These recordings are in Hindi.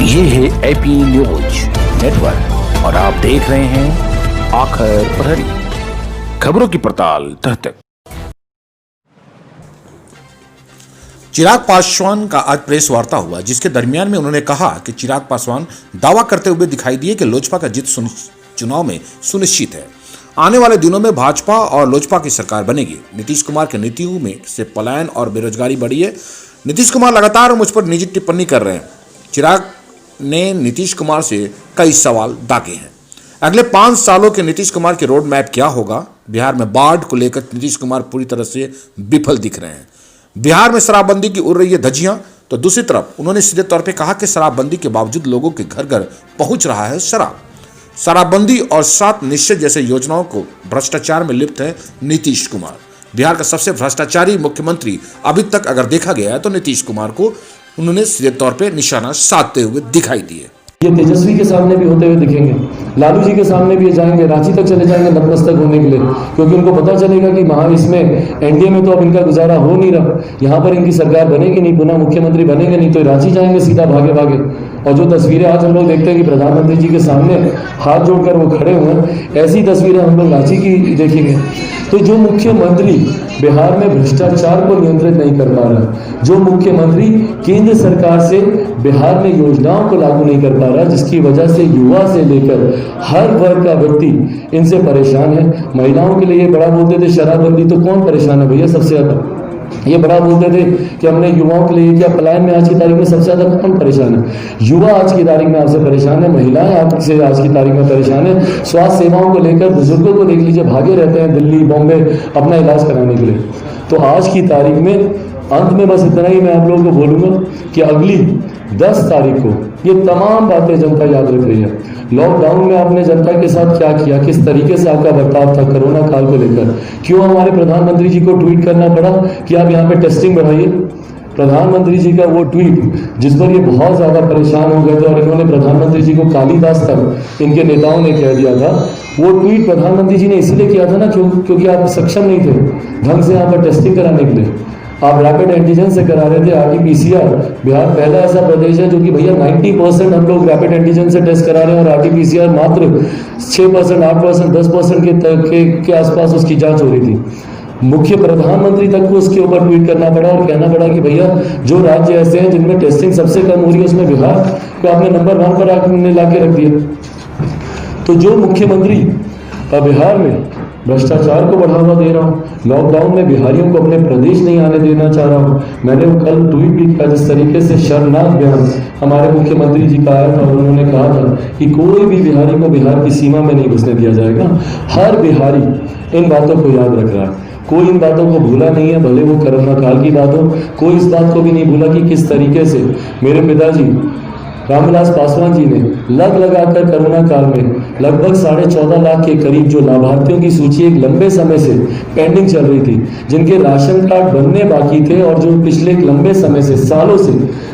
ये है एपी न्यूज नेटवर्क और आप देख रहे हैं आखिर प्रहरी, खबरों की पड़ताल तह तक। चिराग पासवान का आज प्रेस वार्ता हुआ, जिसके दरमियान में उन्होंने कहा कि चिराग पासवान दावा करते हुए दिखाई दिए कि लोजपा का जीत चुनाव में सुनिश्चित है। आने वाले दिनों में भाजपा और लोजपा की सरकार बनेगी। नीतीश कुमार की नीतियों में से पलायन और बेरोजगारी बढ़ी है। नीतीश कुमार लगातार मुझ पर निजी टिप्पणी कर रहे हैं। चिराग ने नीतीश कुमार से कई सवाल दागे हैं। अगले 5 सालों के नीतीश कुमार के रोड मैप क्या होगा? बिहार में बाढ़ को लेकर नीतीश कुमार पूरी तरह से विफल दिख रहे हैं। बिहार में शराबबंदी की उड़ रही है धज्जियां, तो दूसरी तरफ उन्होंने सीधे तौर पे कहा कि शराबबंदी के बावजूद लोगों के घर घर पहुंच रहा है शराब। शराबबंदी और 7 निश्चय जैसे योजनाओं को भ्रष्टाचार में लिप्त है नीतीश कुमार। बिहार का सबसे भ्रष्टाचारी मुख्यमंत्री अभी तक अगर देखा गया है तो नीतीश कुमार को उन्होंने सीधे तौर पे निशाना साधते हुए दिखाई दिए। ये तेजस्वी के सामने भी होते हुए दिखेंगे, लालू जी के सामने भी जाएंगे, रांची तक चले जाएंगे नतमस्तक होने के लिए, क्योंकि उनको पता चलेगा कि इसमें एनडीए में तो अब इनका गुजारा हो नहीं रहा, यहाँ पर इनकी सरकार बनेगी नहीं, पुनः मुख्यमंत्री बनेंगे नहीं, तो रांची जाएंगे सीधा भागे भागे। और जो तस्वीरें आज हम लोग देखते हैं कि प्रधानमंत्री जी के सामने हाथ जोड़कर वो खड़े हुए हैं, ऐसी तस्वीरें हम लोग रांची की देखेंगे। तो जो मुख्यमंत्री बिहार में भ्रष्टाचार को नियंत्रित नहीं कर पा रहा, जो मुख्यमंत्री केंद्र सरकार से बिहार में योजनाओं को लागू नहीं कर पा रहा, जिसकी वजह से युवा से लेकर हर वर्ग का व्यक्ति इनसे परेशान है। महिलाओं के लिए ये बड़ा बोलते थे शराबबंदी, तो कौन परेशान है भैया? सबसे ज्यादा ये बड़ा बोलते थे कि हमने युवाओं के लिए किया, पलायन में आज की तारीख में सबसे ज्यादा कौन परेशान है? युवा आज की तारीख में आपसे परेशान है, महिलाएं आपसे आज की तारीख में परेशान है। स्वास्थ्य सेवाओं को लेकर बुजुर्गों को देख लीजिए, भागे रहते हैं दिल्ली बॉम्बे अपना इलाज कराने के लिए। तो आज की तारीख में अंत में बस इतना ही मैं आप लोगों को बोलूंगा कि अगली 10 तारीख को ये तमाम बातें जनता याद रख रही है। लॉकडाउन में आपने जनता के साथ क्या किया, किस तरीके से आपका बर्ताव था कोरोना काल को लेकर, क्यों हमारे प्रधानमंत्री जी को ट्वीट करना पड़ा कि आप यहाँ पे टेस्टिंग बढ़ाइए। प्रधानमंत्री जी का वो ट्वीट जिस पर ये बहुत ज्यादा परेशान हो गए थे और इन्होंने प्रधानमंत्री जी को कालिदास तक इनके नेताओं ने कह दिया था, वो ट्वीट प्रधानमंत्री जी ने इसीलिए किया था ना क्योंकि आप सक्षम नहीं थे ढंग से यहाँ पर टेस्टिंग कराने के लिए। आप रैपिड एंटीजन से करा रहे थे, आरटीपीसीआर। बिहार पहला ऐसा प्रदेश है जो कि भैया 90% हम लोग रैपिड एंटीजन से टेस्ट करा रहे हैं और आरटीपीसीआर मात्र 6%, 8%, 10% के आसपास उसकी जांच हो रही थी। मुख्य प्रधानमंत्री तक को उसके ऊपर ट्वीट करना पड़ा और कहना पड़ा कि भैया जो राज्य ऐसे हैं जिनमें टेस्टिंग सबसे कम हो रही है, उसमें बिहार को आपने नंबर 1 पर आपने ला के रख दिया। तो जो मुख्यमंत्री बिहार में भ्रष्टाचार को बढ़ावा दे रहा हूँ, लॉकडाउन में बिहारियों को अपने प्रदेश नहीं आने देना चाह रहा हूँ। मैंने वो कल ट्वीट भी किया जिस तरीके से शर्मनाक बयान हमारे मुख्यमंत्री जी का आया था और उन्होंने कहा था कि कोई भी बिहारी को बिहार की सीमा में नहीं घुसने दिया जाएगा। हर बिहारी इन बातों को याद रख रहा है, कोई इन बातों को भूला नहीं है, भले वो कोरोना काल की बात हो। कोई इस बात को भी नहीं भूला कि किस तरीके से मेरे पिताजी रामविलास पासवान जी ने लगाकर कोरोना काल में लगभग 14.5 लाख के करीब जो लाभार्थियों की सूची एक लंबे समय से पेंडिंग चल रही थी, जिनके राशन कार्ड बनने बाकी थे और जो पिछले एक लंबे समय से सालों से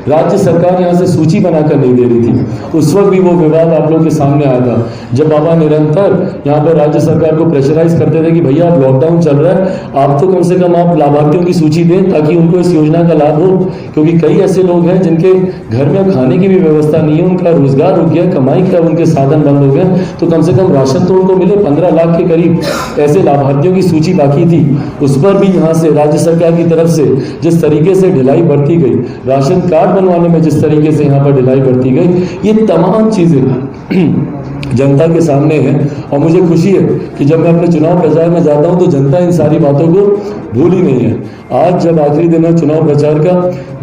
राज्य सरकार यहाँ से सूची बनाकर नहीं दे रही थी, उस वक्त भी वो विवाद आप लोग के सामने आया था, जब बाबा निरंतर यहाँ पर राज्य सरकार को प्रेशराइज करते थे कि भैया अब लॉकडाउन चल रहा है, आप तो कम से कम आप लाभार्थियों की सूची दें ताकि उनको इस योजना का लाभ हो, क्योंकि कई ऐसे लोग हैं जिनके घर में खाने की भी व्यवस्था नहीं है, उनका रोजगार रुक गया, कमाई का उनके साधन बंद हो गए, तो कम से कम राशन तो उनको मिले। 15 लाख के करीब ऐसे लाभार्थियों की सूची बाकी थी, उस पर भी यहाँ से राज्य सरकार की तरफ से जिस तरीके से ढिलाई बढ़ती गई, राशन कार्ड बनवाने में जिस तरीके से यहाँ पर ढिलाई बढ़ती गई, ये तमाम चीजें जनता के सामने है। और मुझे खुशी है कि जब मैं अपने चुनाव प्रचार में जाता हूं तो जनता इन सारी बातों को भूल ही नहीं है। आज जब आखिरी दिन है चुनाव प्रचार का,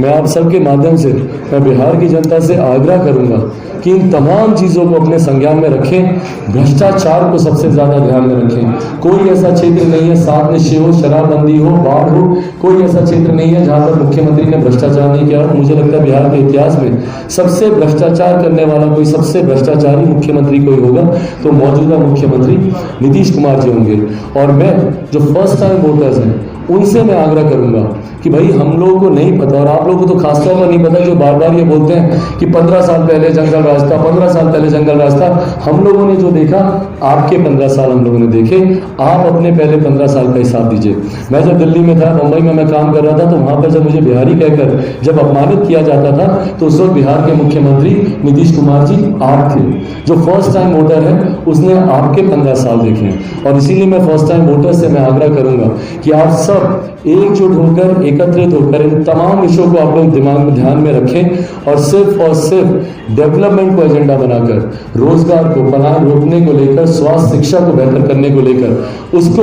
मैं आप सबके माध्यम से मैं बिहार की जनता से आग्रह करूंगा कि इन तमाम चीजों को अपने संज्ञान में रखें, भ्रष्टाचार को सबसे ज्यादा ध्यान में रखें। कोई ऐसा क्षेत्र नहीं है, 7 निश्चय हो, शराबबंदी हो, बाढ़ हो, कोई ऐसा क्षेत्र नहीं है जहां पर मुख्यमंत्री ने भ्रष्टाचार नहीं किया। मुझे लगता है बिहार के इतिहास में सबसे भ्रष्टाचार करने वाला कोई, सबसे भ्रष्टाचारी मुख्यमंत्री कोई होगा तो मौजूदा मुख्यमंत्री नीतीश कुमार जी होंगे। और मैं जो फर्स्ट टाइम वोटर्स हैं उनसे मैं आग्रह करूंगा कि भाई हम लोगों को नहीं पता, और आप लोगों को तो खासतौर पर नहीं पता, जो बार बार ये बोलते हैं कि 15 साल पहले जंगल राज था, 15 साल पहले जंगल राज था। हम लोगों ने जो देखा, आपके 15 साल हम लोगों ने देखे, आप अपने पहले 15 साल का हिसाब दीजिए। मैं जब दिल्ली में था, मुंबई में मैं काम कर रहा था, तो वहां पर जब मुझे बिहारी कहकर जब अपमानित किया जाता था, तो उस वक्त बिहार के मुख्यमंत्री नीतीश कुमार जी आप थे। जो फर्स्ट टाइम वोटर है उसने आपके 15 साल देखे हैं, और इसीलिए मैं फर्स्ट टाइम वोटर से मैं आग्रह करूंगा कि आप सब एकजुट होकर, एकत्रित होकर इन तमाम विषयों को आप लोग दिमाग में ध्यान में रखें, और सिर्फ डेवलपमेंट को एजेंडा बनाकर, रोजगार को, पलायन रोकने को लेकर, स्वास्थ्य शिक्षा को बेहतर करने को लेकर, उसको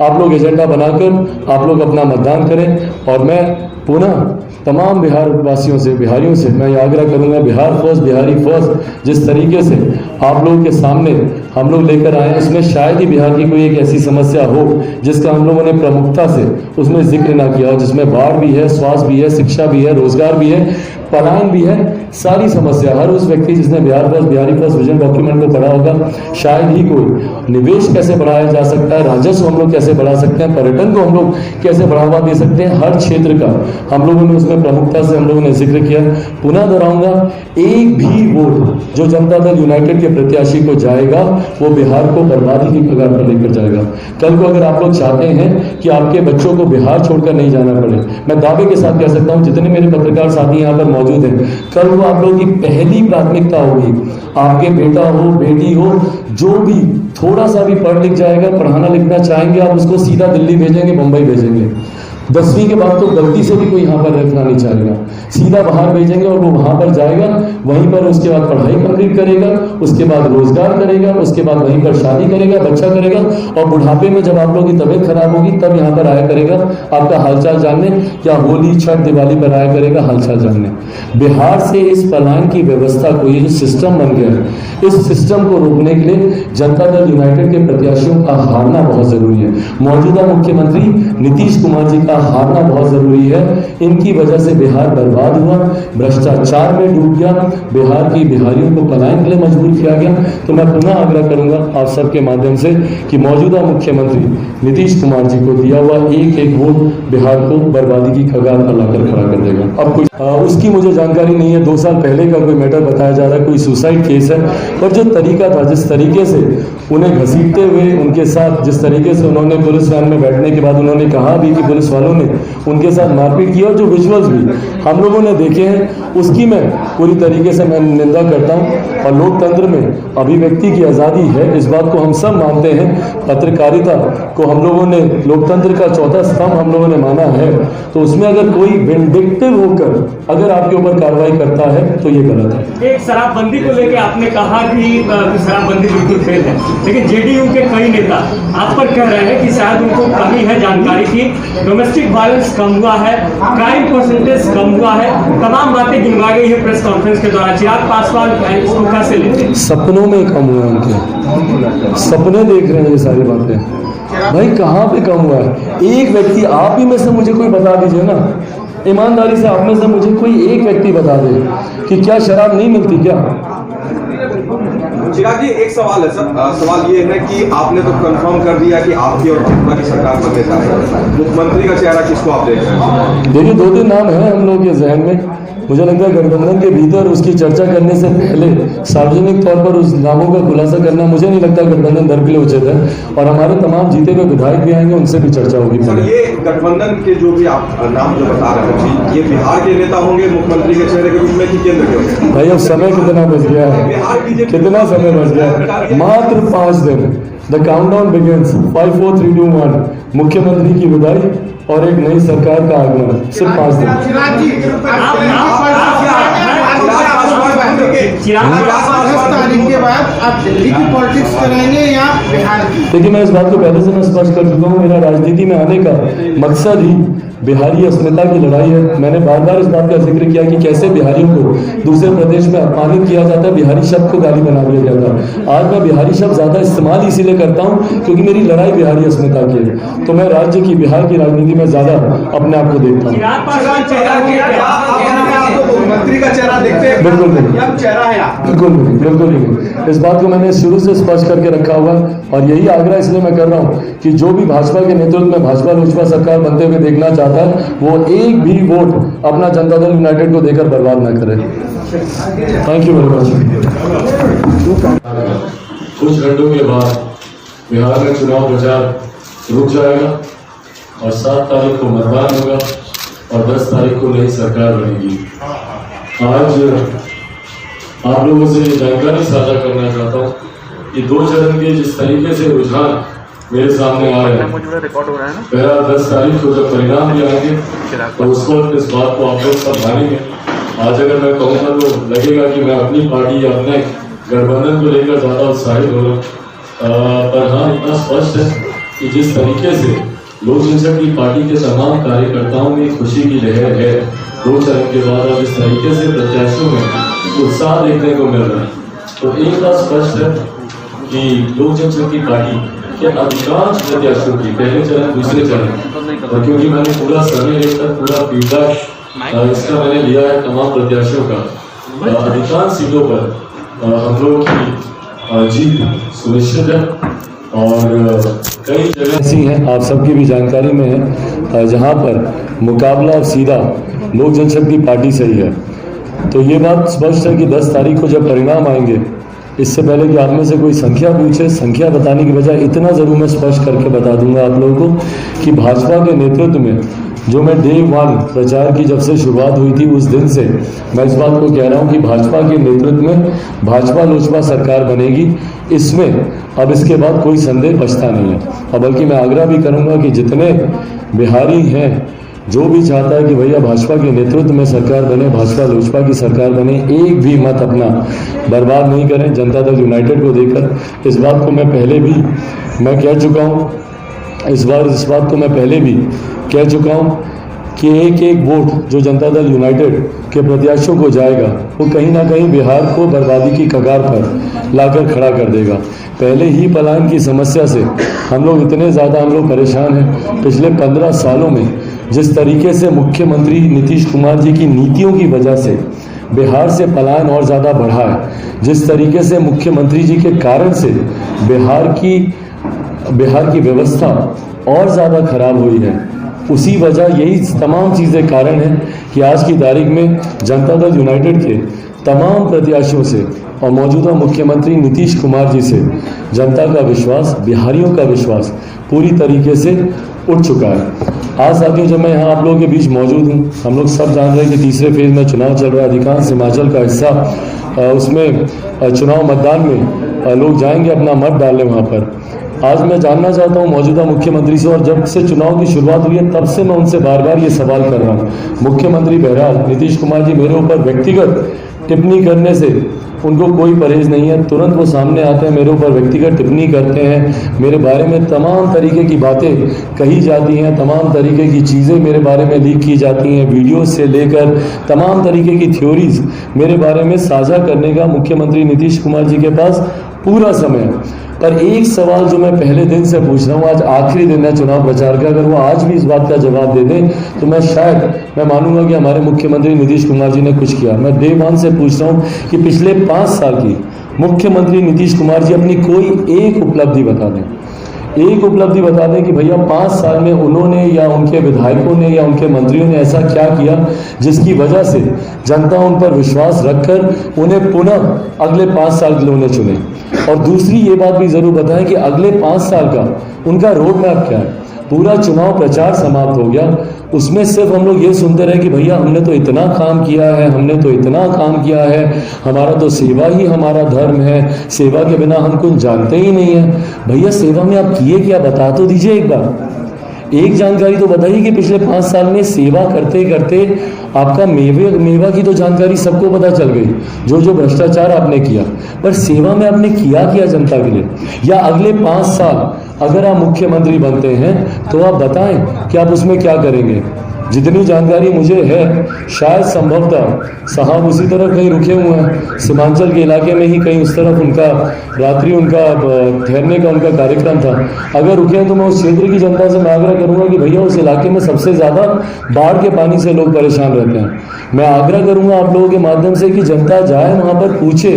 आप लोग एजेंडा बनाकर आप लोग अपना मतदान करें। और मैं पुनः तमाम बिहार वासियों से, बिहारियों से मैं ये आग्रह करूंगा, बिहार फर्स्ट, बिहारी फर्स्ट जिस तरीके से आप लोगों के सामने हम लोग लेकर आए, उसमें शायद ही बिहार की कोई एक ऐसी समस्या हो जिसका हम लोगों ने प्रमुखता से उसमें जिक्र ना किया हो, जिसमें बाढ़ भी है, स्वास्थ्य भी है, शिक्षा भी है, रोजगार भी है, पलायन भी है। सारी समस्या हर उस व्यक्ति जिसने Bihar first, Bihari first vision document को पढ़ा होगा, शायद ही कोई निवेश कैसे बढ़ाया जा सकता है, राजस्व हम लोग कैसे बढ़ा सकते हैं, पर्यटन को हम लोग कैसे बढ़ावा दे सकते हैं, हर क्षेत्र का हम लोगों ने उसमें प्रमुखता से हम लोगों ने जिक्र किया। पुनः दोहराऊंगा, एक भी वोट जो जनता दल यूनाइटेड के प्रत्याशी को जाएगा वो बिहार को बर्बादी की कगार पर लेकर जाएगा। कल को अगर आप लोग चाहते हैं कि आपके बच्चों को बिहार छोड़कर नहीं जाना पड़े, मैं दावे के साथ कह सकता हूं, जितने मेरे पत्रकार साथी यहाँ पर मौजूद हैं, कल वो आप लोगों की पहली प्राथमिकता होगी, आपके बेटा हो, बेटी हो, जो भी थोड़ा सा भी पढ़ लिख जाएगा, पढ़ाना लिखना चाहेंगे, आप उसको सीधा दिल्ली भेजेंगे, मुंबई भेजेंगे। 10वीं के बाद तो गलती से भी कोई यहाँ पर रखना नहीं चाहेगा, सीधा बाहर भेजेंगे और वो वहां पर जाएगा, वहीं पर उसके बाद पढ़ाई कंप्लीट करेगा, उसके बाद रोजगार करेगा, उसके बाद वहीं पर शादी करेगा, बच्चा करेगा, और बुढ़ापे में जब आप लोगों की तबीयत खराब होगी तब यहाँ पर आया करेगा आपका हालचाल जानने, या होली, छठ, दिवाली पर आया करेगा हालचाल जानने। बिहार से इस पलायन की व्यवस्था को, ये जो सिस्टम बन गया है, इस सिस्टम को रोकने के लिए जनता दल यूनाइटेड के प्रत्याशियों का हारना बहुत जरूरी है। मौजूदा मुख्यमंत्री नीतीश कुमार जी का हारना बहुत जरूरी है। इनकी वजह से बिहार बर्बाद हुआ, भ्रष्टाचार में डूब गया, बिहार की बिहारियों को पलायन के लिए मजबूर किया गया। तो मैं पुनः आग्रह करूंगा आप सबके माध्यम से कि मौजूदा मुख्यमंत्री नीतीश कुमार जी को दिया हुआ एक एक वोट बिहार को बर्बादी की कगार पर लाकर खड़ा कर देगा। अब कोई उसकी मुझे जानकारी नहीं है, 2 साल पहले का कोई मैटर बताया जा रहा है, कोई सुसाइड केस है, और जो तरीका था, जिस तरीके से उन्हें घसीटते हुए उनके साथ, जिस तरीके से उन्होंने पुलिस वैन में बैठने के बाद उन्होंने कहा भी कि पुलिस वालों ने उनके साथ मारपीट की, और जो विजुअल्स भी हम लोगों ने देखे हैं, उसकी मैं पूरी तरीके से मैं निंदा करता हूं। और लोकतंत्र में अभिव्यक्ति की आज़ादी है, इस बात को हम सब मानते हैं। पत्रकारिता को हम लोगों ने लोकतंत्र का चौथा स्तंभ हम लोगों ने माना है, तो उसमें अगर कोई विंडिक्टिव होकर अगर आपके ऊपर कार्रवाई करता है तो ये गलत है। एक शराबबंदी को लेकर आपने कहा कि शराबबंदी बिल्कुल फेल है, लेकिन जेडीयू के कई नेता आप पर कह रहे हैं कि शायद उनको कमी है जानकारी की, डोमेस्टिक वायलेंस कम हुआ है, क्राइम परसेंटेज कम हुआ है, तमाम बातें गिनवा गई है प्रेस कॉन्फ्रेंस के दौरान। चिराग पासवान इसको कैसे लेते हैं? सपनों में कम हुआ है, उनके सपने देख रहे हैं ये सारी बातें। भाई कहाँ पे कम हुआ है? एक व्यक्ति आप ही में से मुझे कोई बता दीजिए ना, ईमानदारी से आप में से मुझे कोई एक व्यक्ति बता दे कि क्या शराब नहीं मिलती क्या? चिराग जी, एक सवाल है सर, सवाल ये है कि आपने तो कंफर्म कर दिया कि आपकी और भाजपा की सरकार बनने जा रही है, मुख्यमंत्री का चेहरा किसको आप देख रहे हैं? देखिए, 2-3 नाम है हम लोग के जहन में। मुझे लगता है गठबंधन के भीतर उसकी चर्चा करने से पहले सार्वजनिक तौर पर उस नामों का खुलासा करना मुझे नहीं लगता गठबंधन दर के लिए उचित है, और हमारे तमाम जीते हुए विधायक भी आएंगे, उनसे भी चर्चा होगी। सर, ये गठबंधन के जो भी आप नाम जो बता रहे हैं, ये बिहार के नेता होंगे मुख्यमंत्री के चेहरे के रूप में कि केंद्र के होंगे? भाई अब समय कितना बच गया है, कितना समय बच गया है? मात्र 5 दिन। The countdown begins, 5 4 3 2 1। मुख्यमंत्री की विदाई और एक नई सरकार का आगमन, सिर्फ 5 दिन। के बाद आप दिल्ली की पॉलिटिक्स करेंगे या बिहार की? देखिए, मैं इस बात को पहले से मैं स्पष्ट कर चुका हूँ, मेरा राजनीति में आने का मकसद ही बिहारी अस्मिता की लड़ाई है। मैंने बार बार इस बात का जिक्र किया कि कैसे बिहारियों को दूसरे प्रदेश में अपमानित किया जाता है, बिहारी शब्द को गाली बना दिया जाता है। आज मैं बिहारी शब्द ज्यादा इस्तेमाल इसीलिए करता हूँ क्योंकि मेरी लड़ाई बिहारी अस्मिता की है, तो मैं राज्य की, बिहार की राजनीति में ज्यादा अपने आप को देखता हूँ। मंत्री का चेहरा देखते हैं बिल्कुल नहीं। यंग चेहरा है आप। बिल्कुल नहीं, बिल्कुल नहीं। इस बात को मैंने शुरू से स्पष्ट करके रखा हुआ है और यही आग्रह इसलिए मैं कर रहा हूँ कि जो भी भाजपा के नेतृत्व में भाजपा लोजपा सरकार बनते हुए देखना चाहता है वो एक भी वोट अपना जनता दल यूनाइटेड को देकर बर्बाद ना करे। Thank you very much. कुछ घंटों के बाद बिहार में चुनाव प्रचार रुक जाएगा और 7 तारीख को मतदान होगा और 10 तारीख को नई सरकार बनेगी। आज आप लोगों से ये जानकारी साझा करना चाहता हूँ कि 2 चरण के जिस तरीके से रुझान मेरे सामने आ रहे हैं, पहला 10 तारीख को जब परिणाम भी आएंगे तो उस वक्त इस बात को आप लोग सब मानेंगे। आज अगर मैं कहूँगा तो लगेगा कि मैं अपनी पार्टी या अपने गठबंधन को लेकर ज़्यादा उत्साहित हो रहा हूँ, पर हाँ इतना स्पष्ट है कि जिस तरीके से लोक जनशक्ति पार्टी के तमाम कार्यकर्ताओं में खुशी की लहर है 2 चरण के बाद और जिस तरीके से प्रत्याशियों में उत्साह देखने को मिल रहा है, तो एक बात स्पष्ट है कि लोक जनशक्ति पार्टी के अधिकांश प्रत्याशियों की पहले चरण दूसरे चरण, और क्योंकि मैंने पूरा सर्वे लेकर पूरा फीडबैक इसका मैंने लिया है तमाम प्रत्याशियों का, अधिकांश सीटों पर हम लोग की जीत सुनिश्चित है और कई जगह ऐसी हैं आप सबकी भी जानकारी में है जहां पर मुकाबला अब सीधा लोक जनशक्ति पार्टी से ही है। तो ये बात स्पष्ट है कि 10 तारीख को जब परिणाम आएंगे, इससे पहले कि आप में से कोई संख्या पूछे, संख्या बताने की बजाय इतना ज़रूर मैं स्पष्ट करके बता दूंगा आप लोगों को कि भाजपा के नेतृत्व में जो मैं डे 1 प्रचार की जब से शुरुआत हुई थी उस दिन से मैं इस बात को कह रहा हूं कि भाजपा के नेतृत्व में भाजपा लोजपा सरकार बनेगी। इसमें अब इसके बाद कोई संदेह बचता नहीं है, और बल्कि मैं आग्रह भी करूंगा कि जितने बिहारी हैं जो भी चाहता है कि भैया भाजपा के नेतृत्व में सरकार बने, भाजपा लोजपा की सरकार बने, एक भी मत अपना बर्बाद नहीं करें जनता दल यूनाइटेड को देकर। इस बात को मैं पहले भी मैं कह चुका हूँ, इस बात को मैं पहले भी कह चुका हूँ कि एक एक वोट जो जनता दल यूनाइटेड के प्रत्याशियों को जाएगा वो कहीं ना कहीं बिहार को बर्बादी की कगार पर लाकर खड़ा कर देगा। पहले ही पलायन की समस्या से हम लोग इतने ज़्यादा परेशान हैं। पिछले 15 सालों में जिस तरीके से मुख्यमंत्री नीतीश कुमार जी की नीतियों की वजह से बिहार से पलायन और ज़्यादा बढ़ा है, जिस तरीके से मुख्यमंत्री जी के कारण से बिहार की व्यवस्था और ज़्यादा खराब हुई है, उसी वजह यही तमाम चीज़ें कारण हैं कि आज की तारीख में जनता दल यूनाइटेड के तमाम प्रत्याशियों से और मौजूदा मुख्यमंत्री नीतीश कुमार जी से जनता का विश्वास, बिहारियों का विश्वास पूरी तरीके से उठ चुका है। आज साथियों जब मैं यहाँ आप लोगों के बीच मौजूद हूँ, हम लोग सब जान रहे हैं कि तीसरे फेज में चुनाव चल रहा है। अधिकांश हिमाचल का हिस्सा उसमें चुनाव मतदान में लोग जाएंगे अपना मत डालने वहाँ पर। आज मैं जानना चाहता हूं मौजूदा मुख्यमंत्री से, और जब से चुनाव की शुरुआत हुई है तब से मैं उनसे बार बार ये सवाल कर रहा हूं। मुख्यमंत्री बहरहाल नीतीश कुमार जी मेरे ऊपर व्यक्तिगत टिप्पणी करने से उनको कोई परहेज नहीं है, तुरंत वो सामने आते हैं, मेरे ऊपर व्यक्तिगत टिप्पणी करते हैं, मेरे बारे में तमाम तरीके की बातें कही जाती हैं, तमाम तरीके की चीज़ें मेरे बारे में लीक की जाती हैं, वीडियो से लेकर तमाम तरीके की थ्योरीज मेरे बारे में साझा करने का मुख्यमंत्री नीतीश कुमार जी के पास पूरा समय। पर एक सवाल जो मैं पहले दिन से पूछ रहा हूँ, आज आखिरी दिन है चुनाव प्रचार का, अगर वो आज भी इस बात का जवाब दे दें तो मैं मानूंगा कि हमारे मुख्यमंत्री नीतीश कुमार जी ने कुछ किया। मैं डे 1 से पूछ रहा हूँ कि पिछले 5 साल की मुख्यमंत्री नीतीश कुमार जी अपनी कोई एक उपलब्धि बता दें, एक उपलब्धि बता दें कि भैया 5 साल में उन्होंने या उनके विधायकों ने या उनके मंत्रियों ने ऐसा क्या किया जिसकी वजह से जनता उन पर विश्वास रखकर उन्हें पुनः अगले 5 साल के लिए उन्हें चुने। और दूसरी ये बात भी ज़रूर बताएं कि अगले 5 साल का उनका रोड मैप क्या है। पूरा चुनाव प्रचार समाप्त हो गया, उसमें सिर्फ हम लोग ये सुनते रहे कि भैया हमने तो इतना काम किया है, हमने तो इतना काम किया है, हमारा तो सेवा ही हमारा धर्म है, सेवा के बिना हम कुछ जानते ही नहीं है। भैया सेवा में आप किए क्या, बता तो दीजिए एक बार। एक जानकारी तो बताइए कि पिछले 5 साल में सेवा करते करते आपका मेवा की तो जानकारी सबको पता चल गई, जो भ्रष्टाचार आपने किया, पर सेवा में आपने किया क्या जनता के लिए। या अगले 5 साल अगर आप मुख्यमंत्री बनते हैं तो आप बताएं कि आप उसमें क्या करेंगे। जितनी जानकारी मुझे है, शायद संभवतः साहब उसी तरफ कहीं रुके हुए हैं, सीमांचल के इलाके में ही कहीं उस तरफ उनका रात्रि उनका ठहरने का उनका कार्यक्रम था। अगर रुके हैं तो मैं उस क्षेत्र की जनता से मैं आग्रह करूंगा कि भैया उस इलाके में सबसे ज़्यादा बाढ़ के पानी से लोग परेशान रहते हैं। मैं आग्रह करूंगा आप लोगों के माध्यम से कि जनता जाए वहाँ पर, पूछे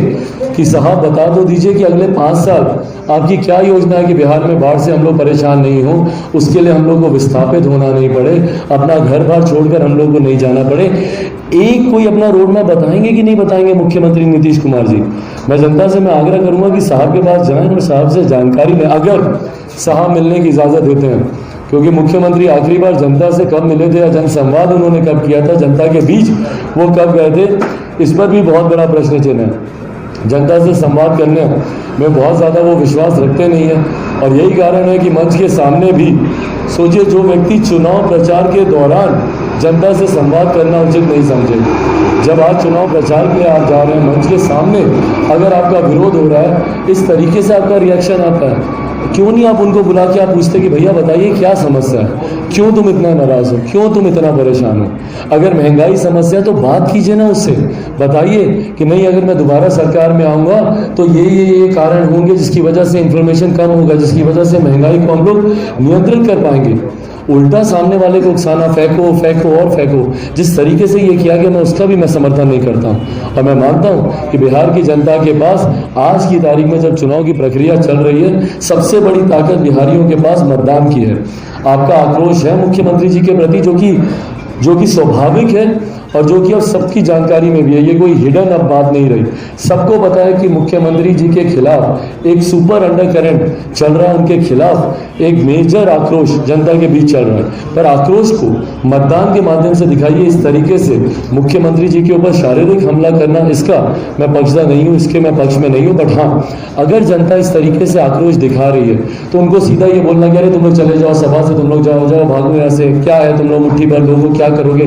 कि साहब बता दो दीजिए कि अगले 5 साल आपकी क्या योजना है कि बिहार में बाढ़ से हम लोग परेशान नहीं हो, उसके लिए हम लोग को विस्थापित होना नहीं पड़े, अपना घर बार छोड़कर हम लोग को नहीं जाना पड़े। एक कोई अपना रोड मैप बताएंगे कि नहीं बताएंगे मुख्यमंत्री नीतीश कुमार जी? मैं जनता से मैं आग्रह करूंगा कि साहब के पास जाएं और साहब से जानकारी लें, अगर साहब मिलने की इजाज़त देते हैं। क्योंकि मुख्यमंत्री आखिरी बार जनता से कब मिले थे या जनसंवाद उन्होंने कब किया था, जनता के बीच वो कब गए थे, इस पर भी बहुत बड़ा प्रश्न चिन्ह है। जनता से संवाद करने में बहुत ज़्यादा वो विश्वास रखते नहीं है, और यही कारण है कि मंच के सामने भी सोचिए, जो व्यक्ति चुनाव प्रचार के दौरान जनता से संवाद करना उचित नहीं समझे, जब आज चुनाव प्रचार के लिए आप जा रहे हैं मंच के सामने, अगर आपका विरोध हो रहा है, इस तरीके से आपका रिएक्शन आता है, क्यों नहीं आप उनको बुला के आप पूछते कि भैया बताइए क्या समस्या है, क्यों तुम इतना नाराज हो, क्यों तुम इतना परेशान हो? अगर महंगाई समस्या है तो बात कीजिए ना उससे, बताइए कि नहीं अगर मैं दोबारा सरकार में आऊँगा तो ये कारण होंगे जिसकी वजह से इन्फ्लेमेशन कम होगा, जिसकी वजह से महंगाई को हम लोग नियंत्रित कर पाएंगे। उल्टा सामने वाले को उकसाना, फेंको और फेंको, जिस तरीके से ये किया गया मैं उसका भी मैं समर्थन नहीं करता हूँ। और मैं मानता हूँ कि बिहार की जनता के पास आज की तारीख में जब चुनाव की प्रक्रिया चल रही है, सबसे बड़ी ताकत बिहारियों के पास मतदान की है। आपका आक्रोश है मुख्यमंत्री जी के प्रति, जो कि स्वाभाविक है और जो कि अब सबकी जानकारी में भी है, ये कोई हिडन अब बात नहीं रही। सबको पता है कि मुख्यमंत्री जी के खिलाफ एक सुपर अंडरकरेंट चल रहा है, उनके खिलाफ एक मेजर आक्रोश जनता के बीच चल रहा है। पर आक्रोश को मतदान के माध्यम से दिखाइए, इस तरीके से मुख्यमंत्री जी के ऊपर शारीरिक हमला करना, इसका मैं पक्षधर नहीं हूँ, इसके मैं पक्ष में नहीं हूँ। बट हाँ, अगर जनता इस तरीके से आक्रोश दिखा रही है तो उनको सीधा ये बोलना कि अरे तुम लोग चले जाओ सभा से, तुम लोग जाओ भागो यहाँ से, क्या है तुम लोग मुट्ठी भर लोगों क्या करोगे?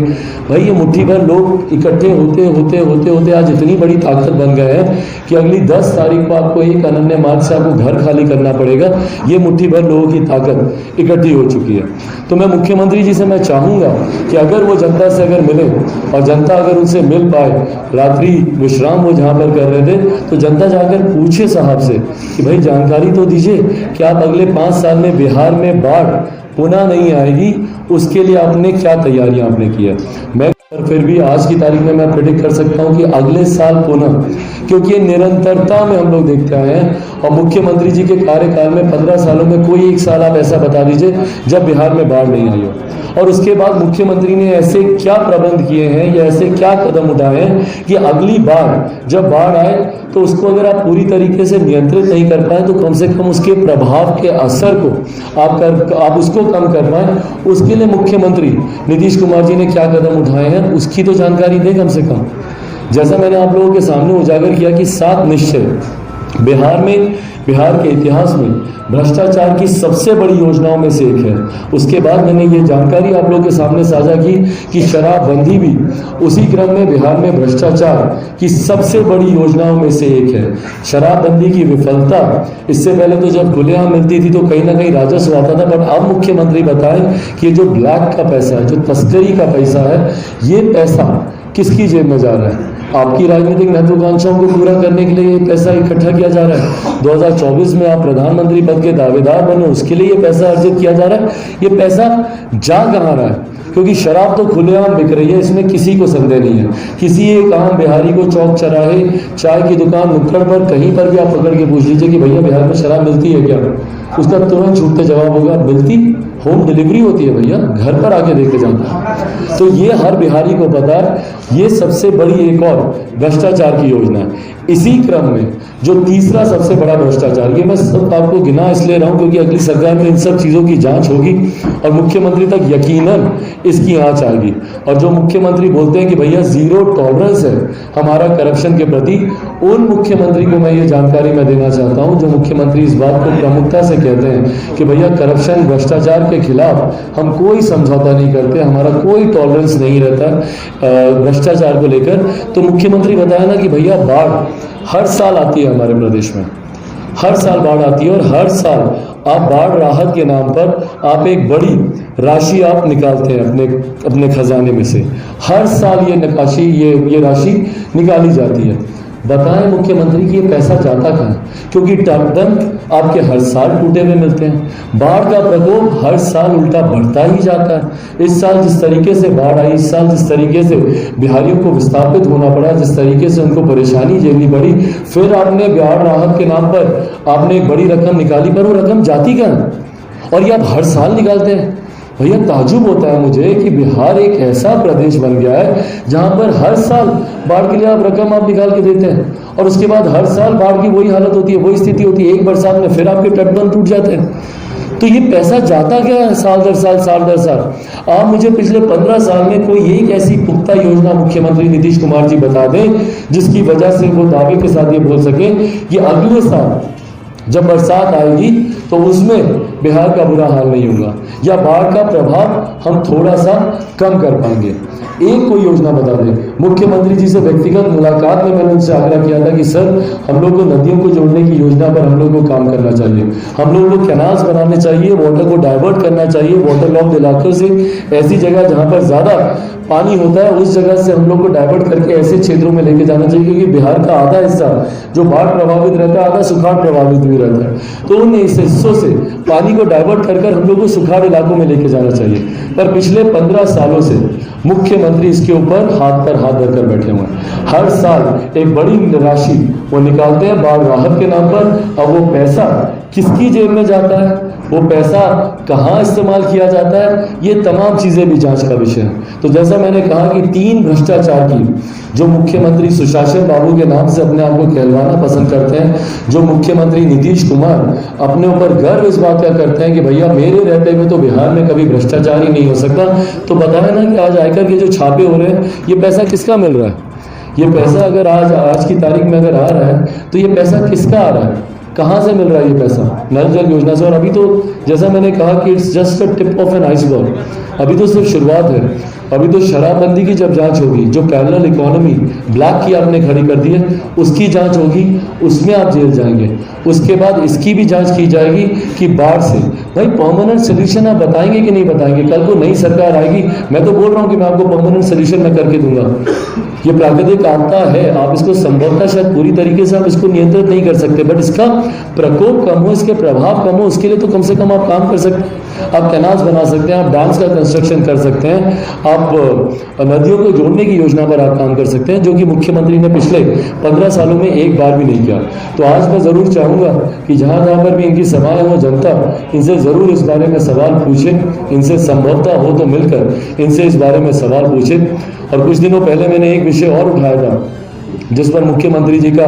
भाई ये मुट्ठी भर लोग इकट्ठे होते आज इतनी बड़ी ताकत बन गए हैं कि अगली 10 तारीख को आपको एक अनन्य मार्ग से आपको घर खाली करना पड़ेगा। ये मुट्ठी भर लोगों की ताकत इकट्ठी हो चुकी है। तो मैं मुख्यमंत्री जी से मैं चाहूँगा कि अगर वो जनता से अगर मिले और जनता अगर उनसे मिल पाए, रात्रि विश्राम वो जहाँ पर कर रहे थे, तो जनता जाकर पूछे साहब से कि भाई जानकारी तो दीजिए कि आप अगले 5 साल में बिहार में बाढ़ पुनः नहीं आएगी, उसके लिए आपने क्या तैयारियां आपने की है। मैं फिर भी आज की तारीख में मैं प्रेडिक्ट कर सकता हूं कि अगले साल पुनः, क्योंकि ये निरंतरता में हम लोग देखते आए हैं और मुख्यमंत्री जी के कार्यकाल में 15 सालों में कोई एक साल आप ऐसा बता दीजिए जब बिहार में बाढ़ नहीं आई हो। और उसके बाद मुख्यमंत्री ने ऐसे क्या प्रबंध किए हैं या ऐसे क्या कदम उठाए हैं कि अगली बार जब बाढ़ आए तो उसको अगर आप पूरी तरीके से नियंत्रित नहीं कर पाए तो कम से कम उसके प्रभाव के असर को आप उसको कम कर पाए, उसके लिए मुख्यमंत्री नीतीश कुमार जी ने क्या कदम उठाए हैं उसकी तो जानकारी दें कम से कम। जैसा मैंने आप लोगों के सामने उजागर किया कि 7 निश्चय बिहार के इतिहास में भ्रष्टाचार की सबसे बड़ी योजनाओं में से एक है। उसके बाद मैंने ये जानकारी आप लोगों के सामने साझा की कि शराबबंदी भी उसी क्रम में बिहार में भ्रष्टाचार की सबसे बड़ी योजनाओं में से एक है। शराबबंदी की विफलता, इससे पहले तो जब खुलेआम मिलती थी तो कहीं ना कहीं राजस्व आता था, बट अब मुख्यमंत्री बताएं कि जो ब्लैक का पैसा है, जो तस्करी का पैसा है, ये पैसा किसकी जेब में जा रहा है? आपकी राजनीतिक महत्वाकांक्षाओं को पूरा करने के लिए ये पैसा इकट्ठा किया जा रहा है। 2024 में आप प्रधानमंत्री पद के दावेदार बने, उसके लिए ये पैसा अर्जित किया जा रहा है। ये पैसा जा कहाँ रहा है? क्योंकि शराब तो खुलेआम बिक रही है, इसमें किसी को संदेह नहीं है। किसी एक आम बिहारी को चौक चौराहे, चाय की दुकान, नुक्कड़ पर, कहीं पर भी आप पकड़ के पूछ लीजिए कि भैया बिहार में शराब मिलती है क्या, उसका तुरंत छूटते जवाब होगा मिलती, होम डिलीवरी होती है भैया, घर पर आके देके जाना। तो ये हर बिहारी को पता है। ये सबसे बड़ी एक और भ्रष्टाचार की योजना है। इसी क्रम में जो तीसरा सबसे बड़ा भ्रष्टाचार, ये मैं सब आपको गिना इसलिए रहा हूं क्योंकि अगली सरकार में इन सब चीज़ों की जांच होगी और मुख्यमंत्री तक यकीनन इसकी आंच आएगी। और जो मुख्यमंत्री बोलते हैं कि भैया 0 टॉलरेंस है हमारा करप्शन के प्रति, उन मुख्यमंत्री को मैं ये जानकारी मैं देना चाहता हूँ जो मुख्यमंत्री इस बात को प्रमुखता से कहते हैं कि भैया करप्शन, भ्रष्टाचार के खिलाफ हम कोई समझौता नहीं करते, हमारा कोई टॉलरेंस नहीं रहता भ्रष्टाचार को लेकर। तो मुख्यमंत्री बताया ना कि भैया बाढ़ हर साल आती है हमारे प्रदेश में, हर साल बाढ़ आती है और हर साल आप बाढ़ राहत के नाम पर आप एक बड़ी राशि आप निकालते हैं अपने खजाने में से, हर साल ये राशि निकाली जाती है। बताएं मुख्यमंत्री कि ये पैसा जाता कहाँ? क्योंकि टैक्स आपके हर साल टूटे हुए मिलते हैं। बाढ़ का प्रकोप हर साल उल्टा बढ़ता ही जाता है। इस साल जिस तरीके से बाढ़ आई, इस साल जिस तरीके से बिहारियों को विस्थापित होना पड़ा, जिस तरीके से उनको परेशानी झेलनी पड़ी, फिर आपने बाढ़ राहत के नाम पर आपने एक बड़ी रकम निकाली, पर वो रकम जाती कहाँ? और ये आप हर साल निकालते हैं। भैया ताजुब होता है मुझे कि बिहार एक ऐसा प्रदेश बन गया है जहां पर हर साल बाढ़ के लिए आप रकम निकाल के देते हैं, और उसके बाद हर साल बाढ़ की वही हालत होती है, वही स्थिति होती है। एक बरसात में फिर आपके तटबंध टूट जाते हैं। तो ये पैसा जाता क्या है साल दर साल? आप मुझे पिछले 15 साल में कोई एक ऐसी पुख्ता योजना मुख्यमंत्री नीतीश कुमार जी बता दें जिसकी वजह से वो दावे के साथ ये बोल सके कि अगले साल जब बरसात आएगी तो उसमें बिहार का बुरा हाल नहीं होगा, या बाढ़ का प्रभाव हम थोड़ा सा कम कर पाएंगे। एक कोई योजना बता दें। मुख्यमंत्री जी से व्यक्तिगत मुलाकात में मैंने उनसे आग्रह किया था कि सर, हम लोग को नदियों को जोड़ने की योजना पर हम लोग को काम करना चाहिए, हम लोग को कैनाल्स बनाने चाहिए, वाटर को डाइवर्ट करना चाहिए, वाटर लॉक्ड इलाकों से ऐसी जगह जहां पर ज्यादा पानी होता है उस जगह से हम लोग को डाइवर्ट करके ऐसे क्षेत्रों में लेके जाना चाहिए, क्योंकि बिहार का आधा हिस्सा जो बाढ़ प्रभावित रहता है, आधा सुखाड़ प्रभावित भी रहता है। तो उन हिस्सों से पानी को डाइवर्ट कर हम लोग को सुखाड़ इलाकों में लेके जाना चाहिए। पर पिछले 15 सालों से मुख्यमंत्री इसके ऊपर हाथ पर हाथ धरकर बैठे हुए हैं। हर साल एक बड़ी राशि वो निकालते हैं बाढ़ राहत के नाम पर। अब वो पैसा किसकी जेब में जाता है, वो पैसा कहाँ इस्तेमाल किया जाता है, ये तमाम चीजें भी जांच का विषय है। तो जैसा मैंने कहा कि 3 भ्रष्टाचार की जो मुख्यमंत्री सुशासन बाबू के नाम से अपने आप को कहलवाना पसंद करते हैं, जो मुख्यमंत्री नीतीश कुमार अपने ऊपर गर्व इस बात का करते हैं कि भैया मेरे रहते हुए तो बिहार में कभी भ्रष्टाचार ही नहीं हो सकता, तो बताया ना कि आज आयकर के जो छापे हो रहे हैं, ये पैसा किसका मिल रहा है? ये पैसा अगर आज की तारीख में अगर आ रहा है तो ये पैसा किसका आ रहा है, कहाँ से मिल रहा है ये पैसा? नल जल योजना से। और अभी तो जैसा मैंने कहा कि it's just a tip of an iceberg, अभी तो सिर्फ शुरुआत है। अभी तो शराबबंदी की जब जांच होगी, जो पैरेलल इकोनॉमी ब्लैक की आपने खड़ी कर दी है, उसकी जांच होगी, उसमें आप जेल जाएंगे। उसके बाद इसकी भी जांच की जाएगी कि बाढ़ से भाई परमानेंट सोल्यूशन आप बताएंगे कि नहीं बताएंगे? कल को नई सरकार आएगी, मैं तो बोल रहा हूँ कि मैं आपको परमानेंट सोल्यूशन मैं करके दूंगा। ये प्राकृतिक आपदा है, आप इसको संभवतः शायद पूरी तरीके से आप इसको नियंत्रित नहीं कर सकते, बट इसका प्रकोप कम हो, इसके प्रभाव कम हो, उसके लिए तो कम से कम आप काम कर सकते हैं। आप कैनाल्स बना सकते हैं, आप डैम्स का कंस्ट्रक्शन कर सकते हैं, आप नदियों को जोड़ने की योजना पर आप काम कर सकते हैं, जो कि मुख्यमंत्री ने पिछले 15 सालों में एक बार भी नहीं किया। तो आज मैं जरूर चाहूंगा कि जहां जहां पर भी इनकी सभाएं हो, जनता इनसे जरूर इस बारे में सवाल पूछे, इनसे संभवतः हो तो मिलकर इनसे इस बारे में सवाल पूछे। और कुछ दिनों पहले मैंने एक विषय और उठाया था जिस पर मुख्यमंत्री जी का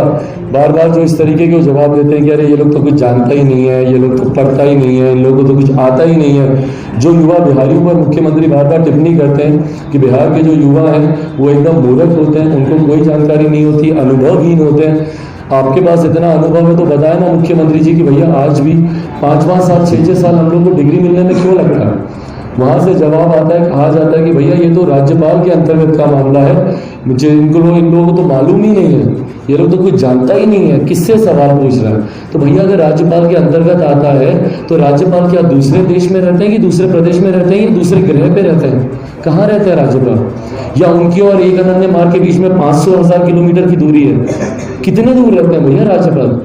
बार बार जो इस तरीके के जवाब देते हैं कि अरे ये लोग तो कुछ जानता ही नहीं है, ये लोग तो पढ़ता ही नहीं है, इन लोगों को तो कुछ आता ही नहीं है। जो युवा बिहारियों पर मुख्यमंत्री बार बार टिप्पणी करते हैं कि बिहार के जो युवा हैं वो एकदम मूर्ख होते हैं, उनको कोई जानकारी नहीं होती, अनुभवहीन होते हैं। आपके पास इतना अनुभव है तो बताया ना मुख्यमंत्री जी कि भैया आज भी 5-5 साल 6-6 साल हम लोग को डिग्री मिलने में क्यों लगता है? वहां से जवाब आता है, कहा जाता है कि भैया ये तो राज्यपाल के अंतर्गत का मामला है, मुझे इन लोगों को तो मालूम ही नहीं है, ये लोग तो कुछ जानता ही नहीं है, किससे सवाल पूछ रहा है? तो भैया अगर राज्यपाल के अंतर्गत आता है तो राज्यपाल क्या दूसरे देश में रहते हैं कि दूसरे प्रदेश में रहते हैं या दूसरे ग्रह पे रहते हैं? कहाँ रहते हैं राज्यपाल? या उनकी और एक अनन्य मार्ग के बीच में 500,000 किलोमीटर की दूरी है, कितने दूर रहते हैं भैया राज्यपाल?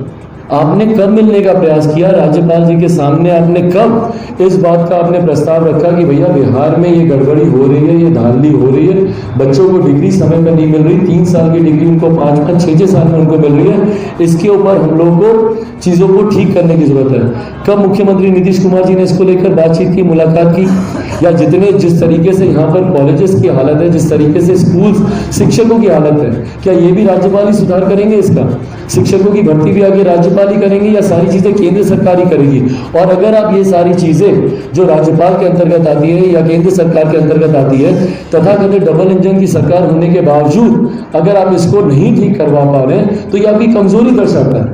आपने कब मिलने का प्रयास किया राज्यपाल जी के सामने? आपने कब इस बात का आपने प्रस्ताव रखा कि भैया बिहार में ये गड़बड़ी हो रही है, ये धांधली हो रही है, बच्चों को डिग्री समय पर नहीं मिल रही, 3 साल की डिग्री उनको 5-5, 6-6 साल में उनको मिल रही है, इसके ऊपर हम लोगों को चीजों को ठीक करने की जरूरत है। कब मुख्यमंत्री नीतीश कुमार जी ने इसको लेकर बातचीत की, मुलाकात की? या जिस तरीके से यहाँ पर कॉलेजेस की हालत है, जिस तरीके से स्कूल शिक्षकों की हालत है, क्या ये भी राज्यपाल ही सुधार करेंगे? इसका शिक्षकों की भर्ती भी आगे राज्यपाल ही करेंगे या सारी चीजें केंद्र सरकार ही करेगी? और अगर आप ये सारी चीजें जो राज्यपाल के अंतर्गत आती है या केंद्र सरकार के अंतर्गत आती है, तथाकथित डबल इंजन की सरकार होने के बावजूद अगर आप इसको नहीं ठीक करवा पा रहे हैं तो ये आपकी कमजोरी दर्शाता है।